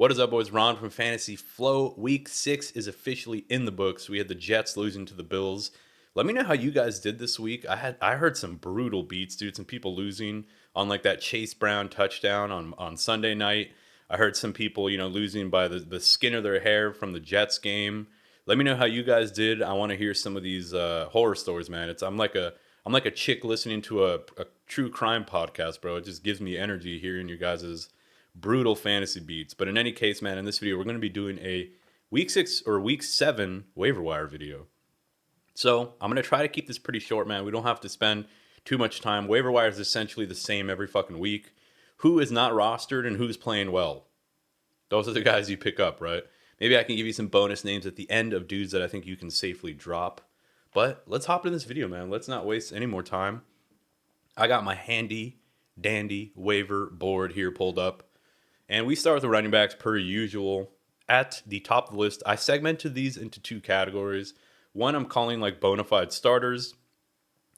What is up, boys? Ron from Fantasy Flow. Week 6 is officially in the books. We had the Jets losing to the Bills. Let me know how you guys did this week. I heard some brutal beats, dude. Some people losing on like that Chase Brown touchdown on Sunday night. I heard some people, losing by the skin of their hair from the Jets game. Let me know how you guys did. I want to hear some of these horror stories, man. I'm like a chick listening to a true crime podcast, bro. It just gives me energy hearing you guys' brutal fantasy beats. But in any case, man, in this video, we're going to be doing a week 6 or week 7 waiver wire video. So I'm going to try to keep this pretty short, man. We don't have to spend too much time. Waiver wire is essentially the same every fucking week. Who is not rostered and who's playing well? Those are the guys you pick up, right? Maybe I can give you some bonus names at the end of dudes that I think you can safely drop. But let's hop into this video, man. Let's not waste any more time. I got my handy dandy waiver board here pulled up. And we start with the running backs per usual. At the top of the list, I segmented these into 2 categories. One I'm calling like bona fide starters,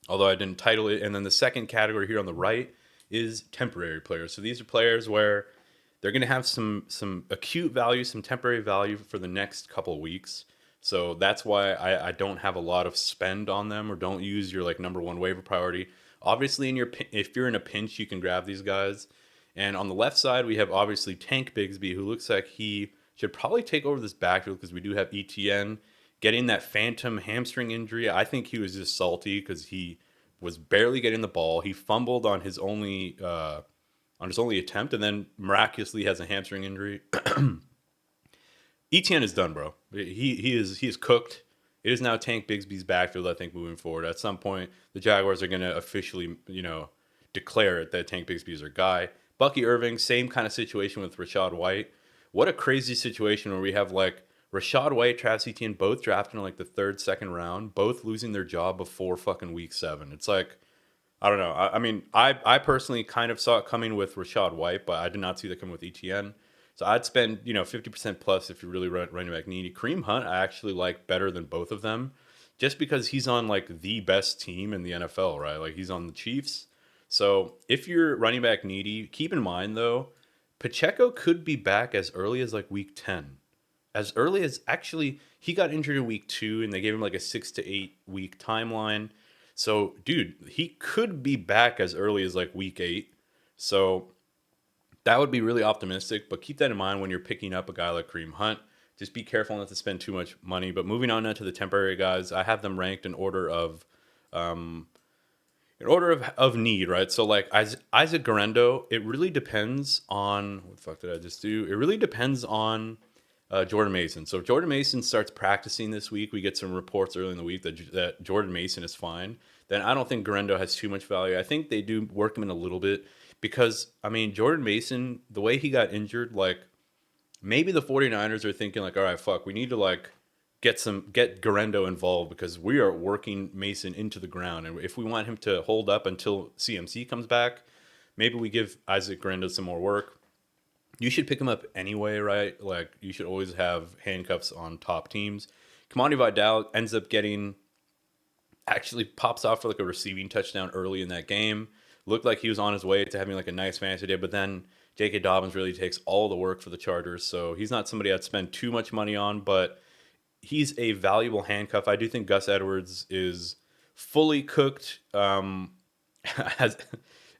although I didn't title it. And then the second category here on the right is temporary players. So these are players where they're going to have some acute value, some temporary value for the next couple of weeks. So that's why I don't have a lot of spend on them, or don't use your like number one waiver priority. Obviously, if you're in a pinch, you can grab these guys. And on the left side, we have obviously Tank Bigsby, who looks like he should probably take over this backfield because we do have ETN getting that phantom hamstring injury. I think he was just salty because he was barely getting the ball. He fumbled on his only attempt, and then miraculously has a hamstring injury. ETN is done, bro. He is cooked. It is now Tank Bigsby's backfield, I think, moving forward. At some point, the Jaguars are going to officially, declare it that Tank Bigsby is their guy. Bucky Irving, same kind of situation with Rashod White. What a crazy situation where we have like Rashod White, Travis Etienne both drafted in like the 3rd, 2nd round, both losing their job before fucking week 7. It's like, I don't know. I personally kind of saw it coming with Rashod White, but I did not see that coming with Etienne. So I'd spend, 50% plus if you're really running back needy. Kareem Hunt, I actually like better than both of them, just because he's on like the best team in the NFL, right? Like he's on the Chiefs. So if you're running back needy, keep in mind though, Pacheco could be back as early as like week 10. As early as, actually, he got injured in week 2 and they gave him like a 6 to 8 week timeline. So dude, he could be back as early as like week 8. So that would be really optimistic, but keep that in mind when you're picking up a guy like Kareem Hunt. Just be careful not to spend too much money. But moving on now to the temporary guys, I have them ranked in order of need, right? So like Isaac Guerendo, it really depends on what the fuck did I just do? It really depends on Jordan Mason. So if Jordan Mason starts practicing this week, we get some reports early in the week that Jordan Mason is fine. Then I don't think Guerendo has too much value. I think they do work him in a little bit because Jordan Mason, the way he got injured, like maybe the 49ers are thinking like, all right, fuck, we need to like get Guerendo involved because we are working Mason into the ground. And if we want him to hold up until CMC comes back, maybe we give Isaac Guerendo some more work. You should pick him up anyway, right? Like you should always have handcuffs on top teams. Kimani Vidal ends up actually pops off for like a receiving touchdown early in that game. Looked like he was on his way to having like a nice fantasy day, but then J.K. Dobbins really takes all the work for the Chargers. So he's not somebody I'd spend too much money on, but he's a valuable handcuff. I do think Gus Edwards is fully cooked. As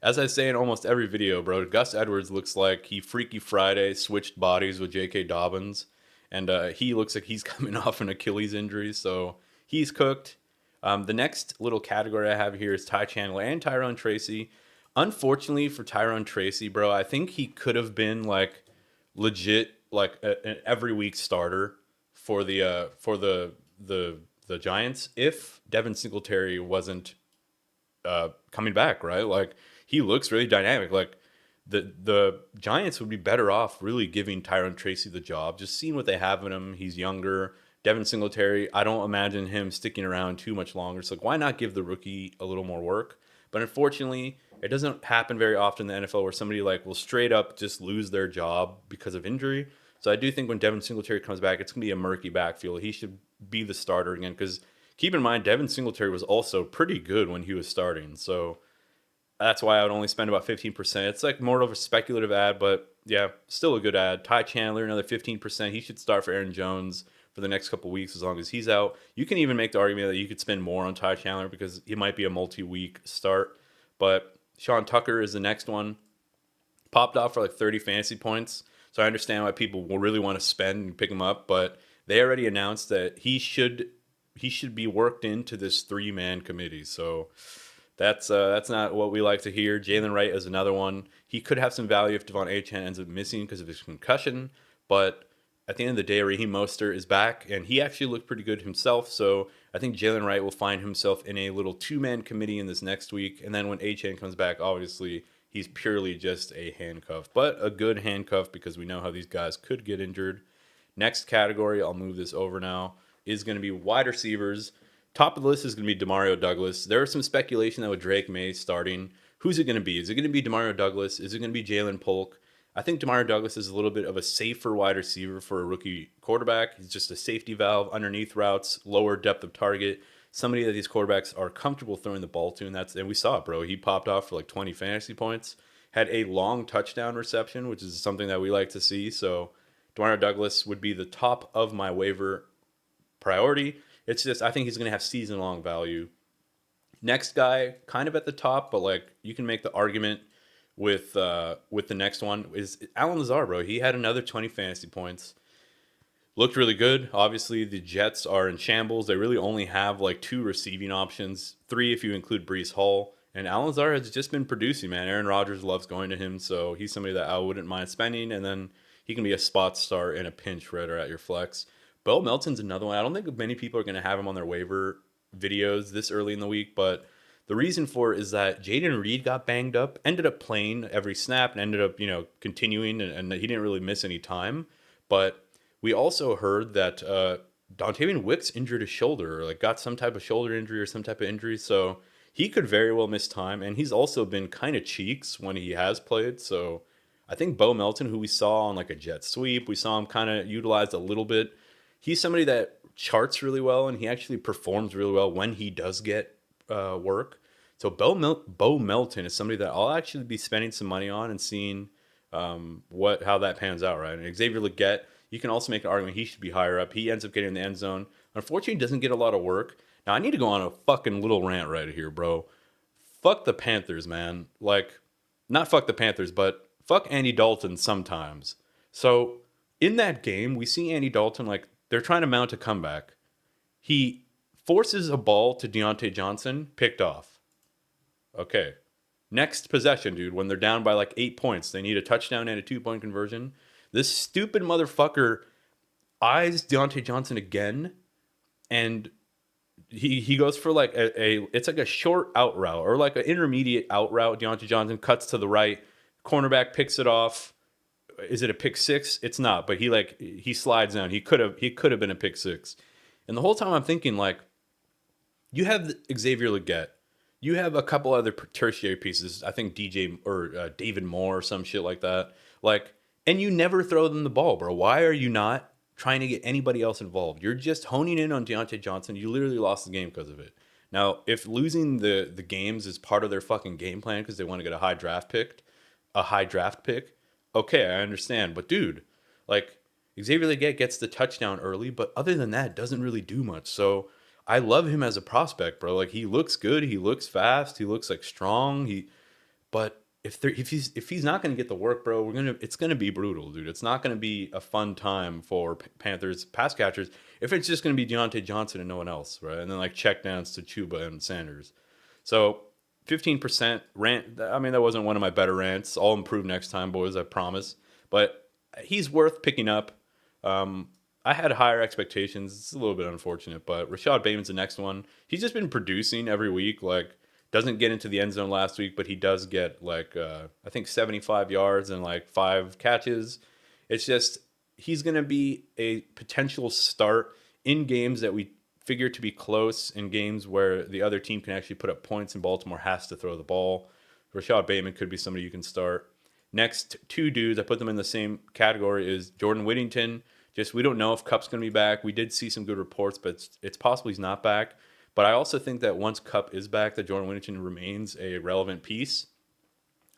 I say in almost every video, bro, Gus Edwards looks like he Freaky Friday switched bodies with J.K. Dobbins, and he looks like he's coming off an Achilles injury, so he's cooked. The next little category I have here is Ty Chandler and Tyrone Tracy. Unfortunately for Tyrone Tracy, bro, I think he could have been like legit like an every week starter for the Giants if Devin Singletary wasn't coming back, right? Like he looks really dynamic. Like the Giants would be better off really giving Tyrone Tracy the job, just seeing what they have in him. He's younger. Devin Singletary, I don't imagine him sticking around too much longer. So like, why not give the rookie a little more work? But unfortunately, it doesn't happen very often in the NFL where somebody like will straight up just lose their job because of injury. So I do think when Devin Singletary comes back, it's going to be a murky backfield. He should be the starter again because keep in mind, Devin Singletary was also pretty good when he was starting. So that's why I would only spend about 15%. It's like more of a speculative ad, but Yeah, still a good ad. Ty Chandler, another 15%. He should start for Aaron Jones for the next couple weeks as long as he's out. You can even make the argument that you could spend more on Ty Chandler because he might be a multi-week start. But Sean Tucker is the next one. Popped off for like 30 fantasy points. So I understand why people will really want to spend and pick him up, but they already announced that he should be worked into this three-man committee. So that's not what we like to hear. Jaylen Wright is another one. He could have some value if Devaughn ends up missing because of his concussion, but at the end of the day, Raheem Mostert is back, and he actually looked pretty good himself. So I think Jaylen Wright will find himself in a little two-man committee in this next week. And then when Achane comes back, obviously he's purely just a handcuff, but a good handcuff because we know how these guys could get injured. Next category, I'll move this over now, is going to be wide receivers. Top of the list is going to be Demario Douglas. There is some speculation that with Drake May starting, who's it going to be? Is it going to be Demario Douglas? Is it going to be Jalen Polk? I think Demario Douglas is a little bit of a safer wide receiver for a rookie quarterback. He's just a safety valve, underneath routes, lower depth of target. Somebody that these quarterbacks are comfortable throwing the ball to, and we saw it, bro. He popped off for like 20 fantasy points, had a long touchdown reception, which is something that we like to see. So Demario Douglas would be the top of my waiver priority. It's just I think he's going to have season long value. Next guy, kind of at the top, but like you can make the argument with the next one is Alan Lazard, bro. He had another 20 fantasy points. Looked really good. Obviously, the Jets are in shambles. They really only have like two receiving options, three if you include Breece Hall. And Alan Lazard has just been producing, man. Aaron Rodgers loves going to him, so he's somebody that I wouldn't mind spending. And then he can be a spot start in a pinch right or at your flex. Bo Melton's another one. I don't think many people are going to have him on their waiver videos this early in the week, but the reason for it is that Jaden Reed got banged up, ended up playing every snap, and ended up, continuing, and he didn't really miss any time. But we also heard that Dontayvion Wicks injured his shoulder, or like got some type of shoulder injury or some type of injury, so he could very well miss time. And he's also been kind of cheeks when he has played. So I think Bo Melton, who we saw on like a jet sweep, we saw him kind of utilized a little bit. He's somebody that charts really well, and he actually performs really well when he does get work. So Bo Melton is somebody that I'll actually be spending some money on and seeing how that pans out, right? And Xavier Legette, you can also make an argument he should be higher up. He ends up getting in the end zone. Unfortunately, he doesn't get a lot of work. Now, I need to go on a fucking little rant right here, bro. Fuck the Panthers, man. Like, not fuck the Panthers, but fuck Andy Dalton sometimes. So, in that game, we see Andy Dalton, like, they're trying to mount a comeback. He forces a ball to Deontay Johnson, picked off. Okay. Next possession, dude, when they're down by like 8 points, they need a touchdown and a 2-point conversion. This stupid motherfucker eyes Deontay Johnson again, and he goes for like it's like a short out route or like an intermediate out route. Deontay Johnson cuts to the right, cornerback picks it off. Is it a pick six? It's not, but he slides down. He could have been a pick six. And the whole time I'm thinking, like, you have Xavier Legette, you have a couple other tertiary pieces. I think DJ or David Moore or some shit like that. Like, and you never throw them the ball, bro. Why are you not trying to get anybody else involved? You're just honing in on Deontay Johnson. You literally lost the game because of it. Now, if losing the games is part of their fucking game plan because they want to get a high draft pick, okay, I understand. But dude, like, Xavier Legette gets the touchdown early, but other than that, doesn't really do much. So I love him as a prospect, bro. Like, he looks good, he looks fast, he looks like strong. But if he's not going to get the work, bro, it's gonna be brutal, dude. It's not going to be a fun time for Panthers pass catchers if it's just going to be Deontay Johnson and no one else, right? And then like check downs to Chuba and Sanders. So 15% rant. I mean, that wasn't one of my better rants. I'll improve next time, boys. I promise. But he's worth picking up. I had higher expectations. It's a little bit unfortunate, but Rashod Bateman's the next one. He's just been producing every week. Like, doesn't get into the end zone last week, but he does get like I think 75 yards and like 5 catches. It's just he's going to be a potential start in games that we figure to be close, in games where the other team can actually put up points and Baltimore has to throw the ball. Rashod Bateman could be somebody you can start. Next, two dudes, I put them in the same category, is Jordan Whittington. Just, we don't know if Kupp's going to be back. We did see some good reports, but it's possible he's not back. But I also think that once Kupp is back, that Jordan Whittington remains a relevant piece.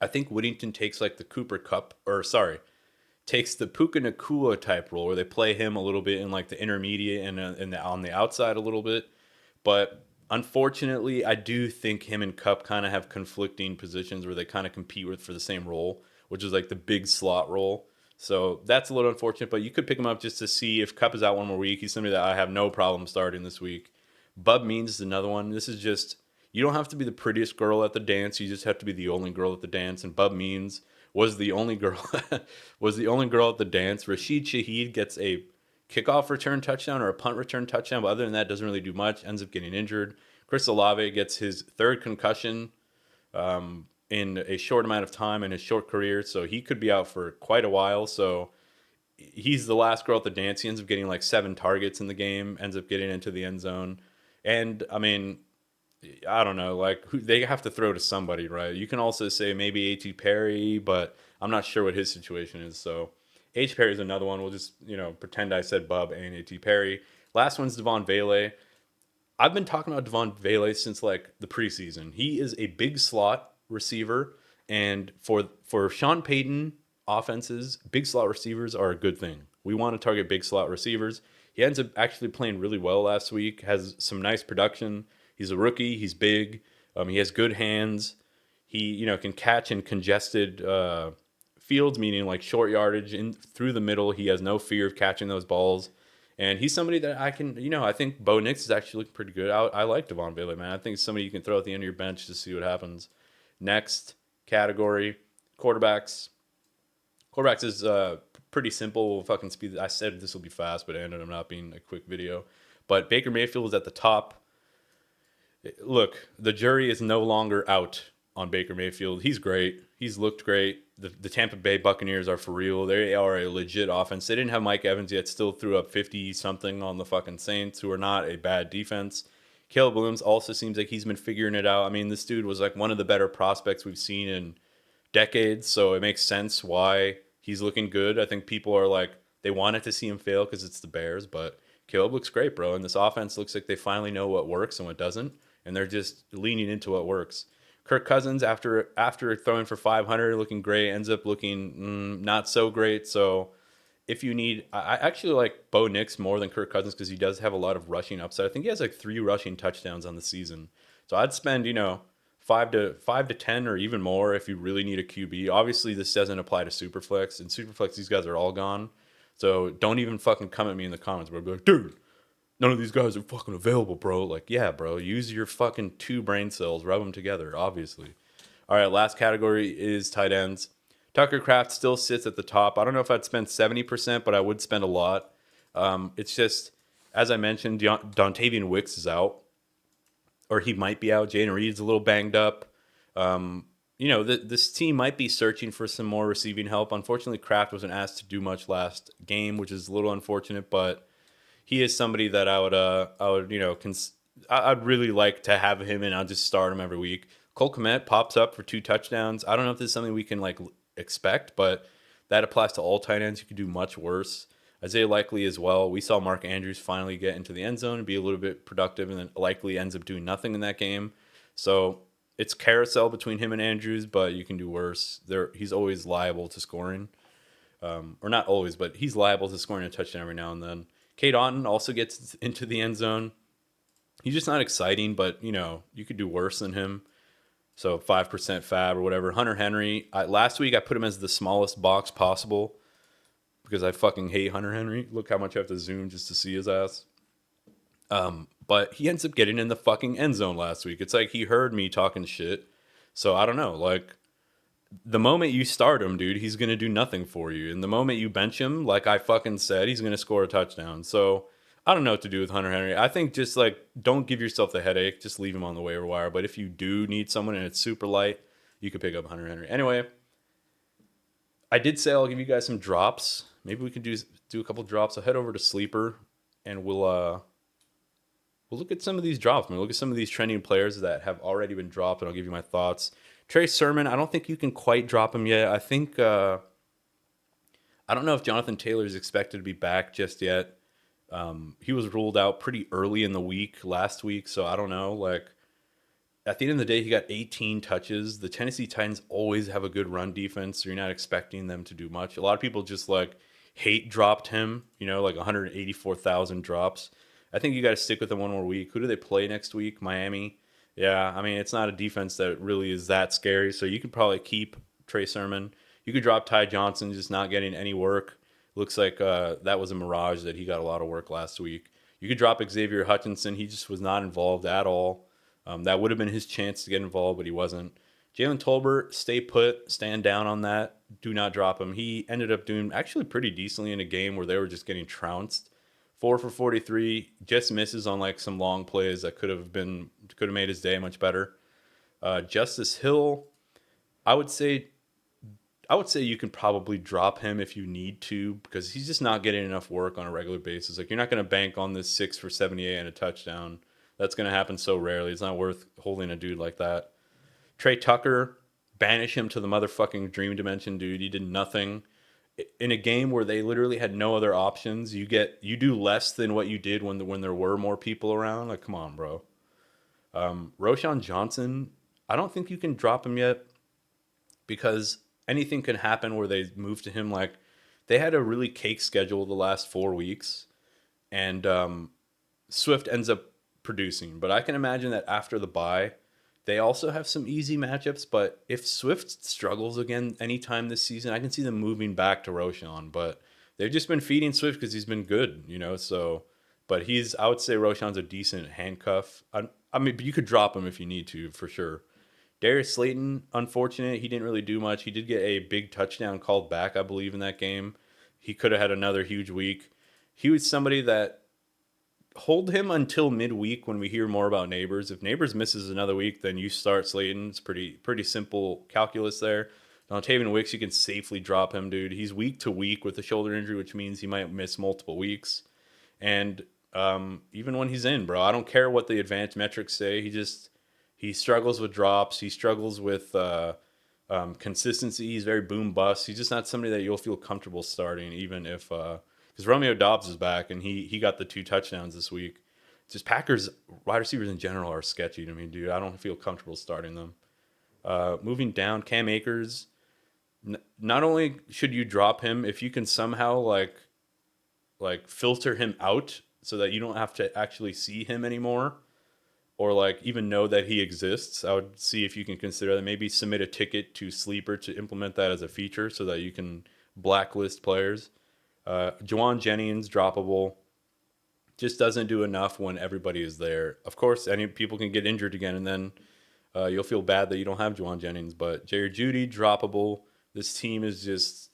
I think Whittington takes like the Cooper Kupp, or sorry, takes the Puka Nakua type role where they play him a little bit in like the intermediate and on the outside a little bit. But unfortunately, I do think him and Cup kind of have conflicting positions where they kind of compete with for the same role, which is like the big slot role. So that's a little unfortunate, but you could pick him up just to see if Cup is out one more week. He's somebody that I have no problem starting this week. Bub Means is another one. This is just, you don't have to be the prettiest girl at the dance. You just have to be the only girl at the dance. And Bub Means was the only girl was the only girl at the dance. Rashid Shaheed gets a kickoff return touchdown or a punt return touchdown, but other than that, doesn't really do much. Ends up getting injured. Chris Olave gets his third concussion in a short amount of time in his short career, so he could be out for quite a while. So he's the last girl at the dance. He ends up getting like 7 targets in the game, ends up getting into the end zone. And I mean, I don't know, like they have to throw to somebody, right? You can also say maybe A.T. Perry, but I'm not sure what his situation is. So H. Perry is another one. We'll just, pretend I said Bub and A.T. Perry. Last one's Devaughn Vele. I've been talking about Devaughn Vele since like the preseason. He is a big slot receiver, and for Sean Payton offenses, big slot receivers are a good thing. We want to target big slot receivers. He ends up actually playing really well last week, has some nice production. He's a rookie. He's big. He has good hands. He, can catch in congested fields, meaning like short yardage in through the middle. He has no fear of catching those balls. And he's somebody that I can, I think Bo Nix is actually looking pretty good. I like Devaughn Vele, man. I think it's somebody you can throw at the end of your bench to see what happens. Next category, quarterbacks. Quarterbacks is pretty simple. We'll fucking speed. I said this will be fast, but it ended up not being a quick video. But Baker Mayfield is at the top. Look, the jury is no longer out on Baker Mayfield. He's great. He's looked great. The Tampa Bay Buccaneers are for real. They are a legit offense. They didn't have Mike Evans yet, still threw up 50-something on the fucking Saints, who are not a bad defense. Caleb Williams also seems like he's been figuring it out. I mean, this dude was like one of the better prospects we've seen in decades, so it makes sense why he's looking good. I think people are like, they wanted to see him fail because it's the Bears, but Caleb looks great, bro. And this offense looks like they finally know what works and what doesn't, and they're just leaning into what works. Kirk Cousins, after throwing for 500, looking great, ends up looking not so great. So if you need, I actually like Bo Nix more than Kirk Cousins because he does have a lot of rushing upside. I think he has like 3 rushing touchdowns on the season. So I'd spend, 5 to 10 or even more if you really need a QB. Obviously, this doesn't apply to Superflex. In Superflex, these guys are all gone. So don't even fucking come at me in the comments, bro. Be like, dude, none of these guys are fucking available, bro. Like, yeah, bro. Use your fucking 2 brain cells. Rub them together, obviously. All right, last category is tight ends. Tucker Kraft still sits at the top. I don't know if I'd spend 70%, but I would spend a lot. It's just, as I mentioned, Dontayvion Wicks is out. Or he might be out. Jaden Reed's a little banged up. This team might be searching for some more receiving help. Unfortunately, Kraft wasn't asked to do much last game, which is a little unfortunate, but he is somebody that I'd really like to have him, and I'll just start him every week. Cole Kmet pops up for 2 touchdowns. I don't know if this is something we can expect, but that applies to all tight ends. You could do much worse. Isaiah Likely as well. We saw Mark Andrews finally get into the end zone and be a little bit productive, and then Likely ends up doing nothing in that game. So it's carousel between him and Andrews, but you can do worse. He's always liable to scoring. Or not always, but he's liable to scoring a touchdown every now and then. Cade Otton also gets into the end zone. He's just not exciting, but, you could do worse than him. So 5% fab or whatever. Hunter Henry. Last week I put him as the smallest box possible because I fucking hate Hunter Henry. Look how much I have to zoom just to see his ass. But he ends up getting in the fucking end zone last week. It's like he heard me talking shit. So I don't know. Like, the moment you start him, dude, he's going to do nothing for you. And the moment you bench him, like I fucking said, he's going to score a touchdown. So I don't know what to do with Hunter Henry. I think just don't give yourself the headache. Just leave him on the waiver wire. But if you do need someone and it's super light, you could pick up Hunter Henry. Anyway, I did say I'll give you guys some drops. Maybe we could do a couple drops. I'll head over to Sleeper and we'll look at some of these drops. We'll look at some of these trending players that have already been dropped, and I'll give you my thoughts. Trey Sermon, I don't think you can quite drop him yet. I think I don't know if Jonathan Taylor is expected to be back just yet. He was ruled out pretty early in the week last week, so I don't know. at the end of the day, he got 18 touches. The Tennessee Titans always have a good run defense, so you're not expecting them to do much. A lot of people just like hate dropped him, like 184,000 drops. I think you got to stick with him one more week. Who do they play next week? Miami. Yeah, I mean, it's not a defense that really is that scary, so you could probably keep Trey Sermon. You could drop Ty Johnson, just not getting any work. Looks like that was a mirage that he got a lot of work last week. You could drop Xavier Hutchinson. He just was not involved at all. That would have been his chance to get involved, but he wasn't. Jalen Tolbert, stay put, stand down on that. Do not drop him. He ended up doing actually pretty decently in a game where they were just getting trounced. 4 for 43, just misses on like some long plays that could have made his day much better. Justice Hill, I would say you can probably drop him if you need to because he's just not getting enough work on a regular basis. Like you're not going to bank on this 6 for 78 and a touchdown. That's going to happen so rarely. It's not worth holding a dude like that. Trey Tucker, banish him to the motherfucking dream dimension, dude. He did nothing. In a game where they literally had no other options, you do less than what you did when there were more people around. Like, come on, bro. Roshan Johnson, I don't think you can drop him yet because anything can happen where they move to him. Like, they had a really cake schedule the last 4 weeks, and Swift ends up producing. But I can imagine that after the bye, they also have some easy matchups, but if Swift struggles again anytime this season, I can see them moving back to Roshan. But they've just been feeding Swift because he's been good, so, but I would say Roshan's a decent handcuff. I mean, but you could drop him if you need to, for sure. Darius Slayton, unfortunate. He didn't really do much. He did get a big touchdown called back, I believe, in that game. He could have had another huge week. He was somebody that hold him until midweek when we hear more about Neighbors. If Neighbors misses another week, then you start Slayton. It's pretty simple calculus there. Dontayvion Wicks, you can safely drop him, dude. He's week to week with a shoulder injury, which means he might miss multiple weeks. And even when he's in, bro, I don't care what the advanced metrics say. He struggles with drops. He struggles with consistency. He's very boom bust. He's just not somebody that you'll feel comfortable starting, even if because Romeo Doubs is back and he got the 2 touchdowns this week. It's just Packers wide receivers in general are sketchy to me, dude. I don't feel comfortable starting them. Moving down, Cam Akers. Not only should you drop him, if you can somehow like filter him out so that you don't have to actually see him anymore, or like even know that he exists, I would see if you can consider that. Maybe submit a ticket to Sleeper to implement that as a feature so that you can blacklist players. Juwan Jennings, droppable. Just doesn't do enough when everybody is there. Of course, any people can get injured again, and then you'll feel bad that you don't have Juwan Jennings. But Jeudy, droppable. This team is just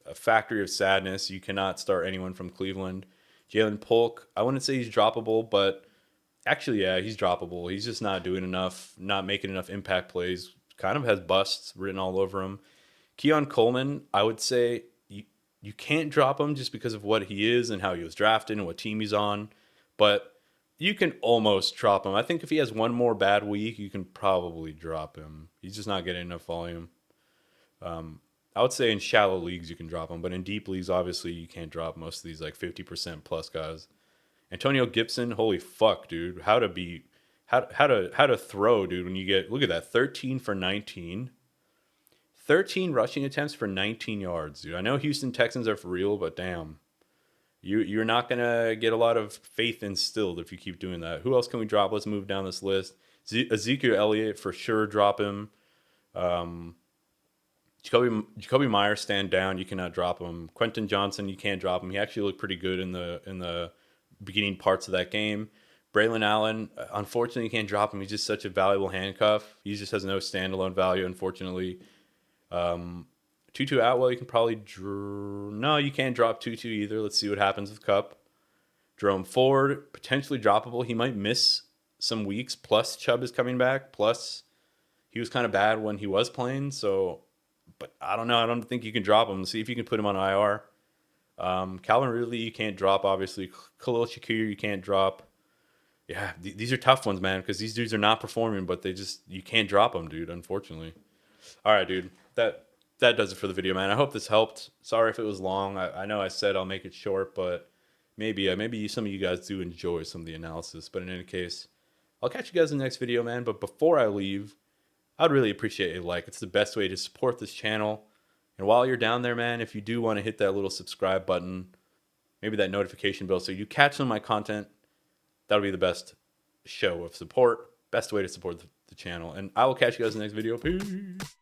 a factory of sadness. You cannot start anyone from Cleveland. Jalen Polk, I wouldn't say he's droppable, but actually, yeah, he's droppable. He's just not doing enough, not making enough impact plays. Kind of has busts written all over him. Keon Coleman, I would say you can't drop him just because of what he is and how he was drafted and what team he's on. But you can almost drop him. I think if he has one more bad week, you can probably drop him. He's just not getting enough volume. I would say in shallow leagues you can drop him, but in deep leagues, obviously you can't drop most of these like 50% plus guys. Antonio Gibson, holy fuck, dude. How to throw, dude, when you get, look at that, 13 for 19. 13 rushing attempts for 19 yards, dude. I know Houston Texans are for real, but damn. You're not going to get a lot of faith instilled if you keep doing that. Who else can we drop? Let's move down this list. Ezekiel Elliott, for sure, drop him. Jacoby Myers, stand down. You cannot drop him. Quentin Johnson, you can't drop him. He actually looked pretty good in the beginning parts of that game. Braylon Allen, unfortunately, you can't drop him. He's just such a valuable handcuff. He just has no standalone value, unfortunately. Tutu Atwell, you can probably no, you can't drop Tutu either. Let's see what happens with Cup. Jerome Ford, potentially droppable. He might miss some weeks. Plus, Chubb is coming back. Plus, he was kind of bad when he was playing. So, but I don't know. I don't think you can drop him. See if you can put him on IR. Calvin Ridley, you can't drop, obviously. Khalil Shakir, you can't drop. Yeah, these are tough ones, man, because these dudes are not performing, but you can't drop them, dude, unfortunately. All right, dude. That does it for the video, man. I hope this helped. Sorry if it was long. I know I said I'll make it short, but maybe some of you guys do enjoy some of the analysis. But in any case, I'll catch you guys in the next video, man. But before I leave, I'd really appreciate a like. It's the best way to support this channel. And while you're down there, man, if you do want to hit that little subscribe button, maybe that notification bell so you catch some of my content, that'll be the best show of support, best way to support the channel. And I will catch you guys in the next video. Peace.